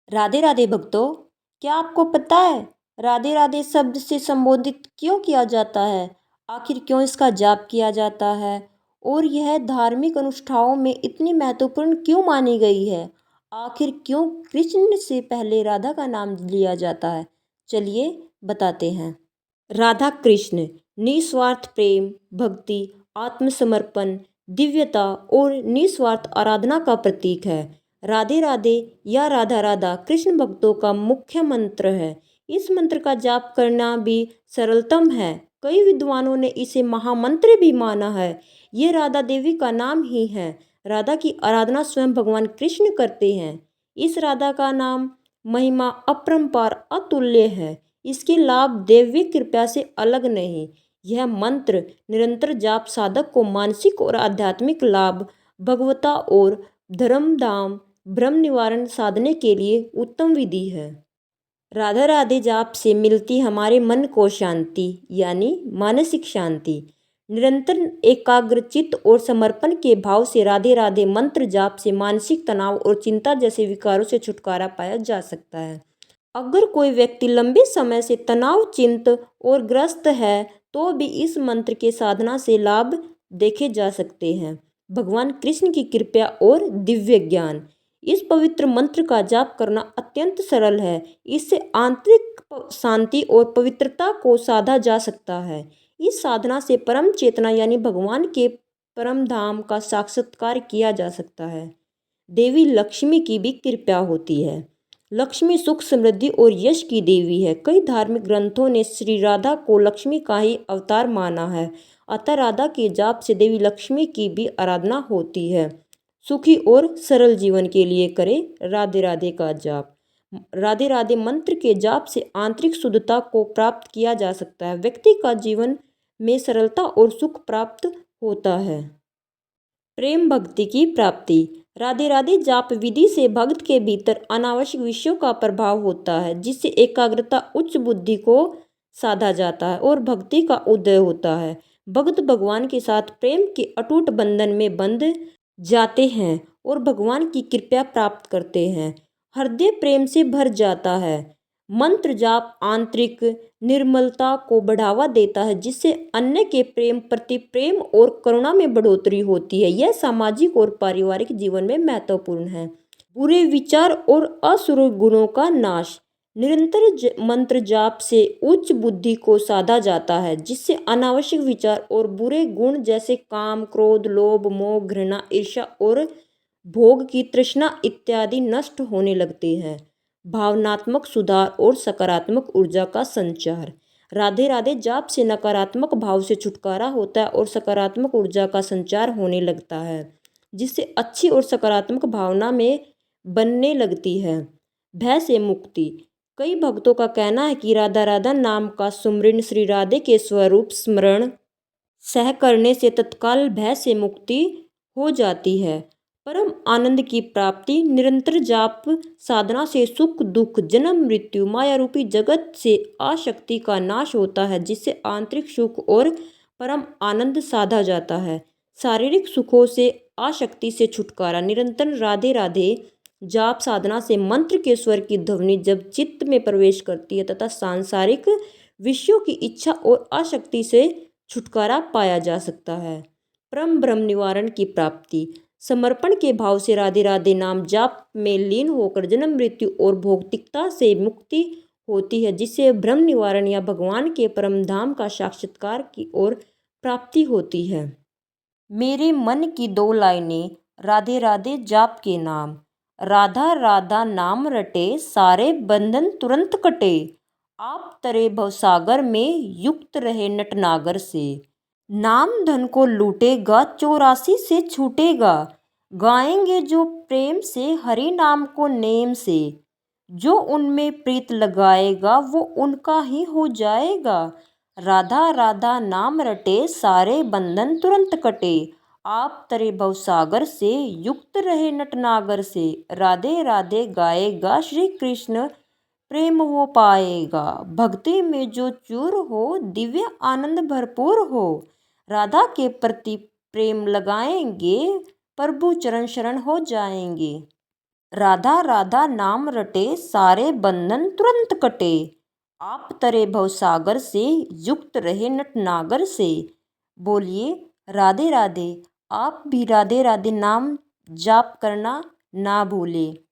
राधे राधे भक्तों। क्या आपको पता है राधे राधे शब्द से संबोधित क्यों किया जाता है? आखिर क्यों इसका जाप किया जाता है? और यह धार्मिक अनुष्ठानों में इतनी महत्वपूर्ण क्यों मानी गई है? आखिर क्यों कृष्ण से पहले राधा का नाम लिया जाता है? चलिए बताते हैं। राधा कृष्ण निस्वार्थ प्रेम, भक्ति, आत्मसमर्पण, दिव्यता और निस्वार्थ आराधना का प्रतीक है। राधे राधे या राधा राधा कृष्ण भक्तों का मुख्य मंत्र है। इस मंत्र का जाप करना भी सरलतम है। कई विद्वानों ने इसे महामंत्र भी माना है। ये राधा देवी का नाम ही है। राधा की आराधना स्वयं भगवान कृष्ण करते हैं। इस राधा का नाम महिमा अपरंपार अतुल्य है। इसके लाभ दैवी कृपा से अलग नहीं। यह मंत्र निरंतर जाप साधक को मानसिक और आध्यात्मिक लाभ, भगवता और धर्मधाम भ्रम निवारण साधने के लिए उत्तम विधि है। राधा राधे जाप से मिलती हमारे मन को शांति यानी मानसिक शांति। निरंतर एकाग्रचित्त और समर्पण के भाव से राधे राधे मंत्र जाप से मानसिक तनाव और चिंता जैसे विकारों से छुटकारा पाया जा सकता है। अगर कोई व्यक्ति लंबे समय से तनाव चिंत और ग्रस्त है तो भी इस मंत्र के साधना से लाभ देखे जा सकते हैं। भगवान कृष्ण की कृपा और दिव्य ज्ञान। इस पवित्र मंत्र का जाप करना अत्यंत सरल है। इससे आंतरिक शांति और पवित्रता को साधा जा सकता है। इस साधना से परम चेतना यानी भगवान के परम धाम का साक्षात्कार किया जा सकता है। देवी लक्ष्मी की भी कृपा होती है। लक्ष्मी सुख समृद्धि और यश की देवी है। कई धार्मिक ग्रंथों ने श्री राधा को लक्ष्मी का ही अवतार माना है। अतः राधा के जाप से देवी लक्ष्मी की भी आराधना होती है। सुखी और सरल जीवन के लिए करें राधे राधे का जाप। राधे राधे मंत्र के जाप से आंतरिक शुद्धता को प्राप्त किया जा सकता है। व्यक्ति का जीवन में सरलता और सुख प्राप्त होता है। प्रेम भक्ति की प्राप्ति। राधे राधे जाप विधि से भक्त के भीतर अनावश्यक विषयों का प्रभाव होता है, जिससे एकाग्रता उच्च बुद्धि को साधा जाता है और भक्ति का उदय होता है। भक्त भगवान के साथ प्रेम के अटूट बंधन में बंध जाते हैं और भगवान की कृपा प्राप्त करते हैं। हृदय प्रेम से भर जाता है। मंत्र जाप आंतरिक निर्मलता को बढ़ावा देता है, जिससे अन्य के प्रेम प्रति प्रेम और करुणा में बढ़ोतरी होती है। यह सामाजिक और पारिवारिक जीवन में महत्वपूर्ण है। बुरे विचार और असुर गुणों का नाश। निरंतर मंत्र जाप से उच्च बुद्धि को साधा जाता है, जिससे अनावश्यक विचार और बुरे गुण जैसे काम, क्रोध, लोभ, मोह, घृणा, ईर्ष्या और भोग की तृष्णा इत्यादि नष्ट होने लगते हैं। भावनात्मक सुधार और सकारात्मक ऊर्जा का संचार। राधे राधे जाप से नकारात्मक भाव से छुटकारा होता है और सकारात्मक ऊर्जा का संचार होने लगता है, जिससे अच्छी और सकारात्मक भावना में बनने लगती है। भय से मुक्ति। कई भक्तों का कहना है कि राधा राधा नाम का सुमरन श्री राधे के स्वरूप स्मरण सह करने से तत्काल भय से मुक्ति हो जाती है। परम आनंद की प्राप्ति। निरंतर जाप साधना से सुख दुख जन्म मृत्यु माया रूपी जगत से आसक्ति का नाश होता है, जिससे आंतरिक सुख और परम आनंद साधा जाता है। शारीरिक सुखों से आसक्ति से छुटकारा। निरंतर राधे राधे जाप साधना से मंत्र के स्वर की ध्वनि जब चित्त में प्रवेश करती है तथा सांसारिक विषयों की इच्छा और आसक्ति से छुटकारा पाया जा सकता है। परम ब्रह्म निवारण की प्राप्ति। समर्पण के भाव से राधे राधे नाम जाप में लीन होकर जन्म मृत्यु और भौतिकता से मुक्ति होती है, जिससे ब्रह्म निवारण या भगवान के परम धाम का साक्षात्कार की ओर प्राप्ति होती है। मेरे मन की दो लाइनें राधे राधे जाप के नाम। राधा राधा नाम रटे सारे बंधन तुरंत कटे। आप तरे भवसागर में युक्त रहे नटनागर से। नाम धन को लूटेगा 84 से छूटेगा। गाएंगे जो प्रेम से हरि नाम को नेम से। जो उनमें प्रीत लगाएगा वो उनका ही हो जाएगा। राधा राधा नाम रटे सारे बंधन तुरंत कटे। आप तरे भवसागर से युक्त रहे नटनागर से। राधे राधे गाएगा श्री कृष्ण प्रेम वो पाएगा। भक्ति में जो चूर हो दिव्य आनंद भरपूर हो। राधा के प्रति प्रेम लगाएंगे प्रभु चरण शरण हो जाएंगे। राधा राधा नाम रटे, सारे बंधन तुरंत कटे। आप तरे भवसागर से, युक्त रहे नटनागर से। बोलिए राधे राधे। आप भी राधे राधे नाम जाप करना ना भूले।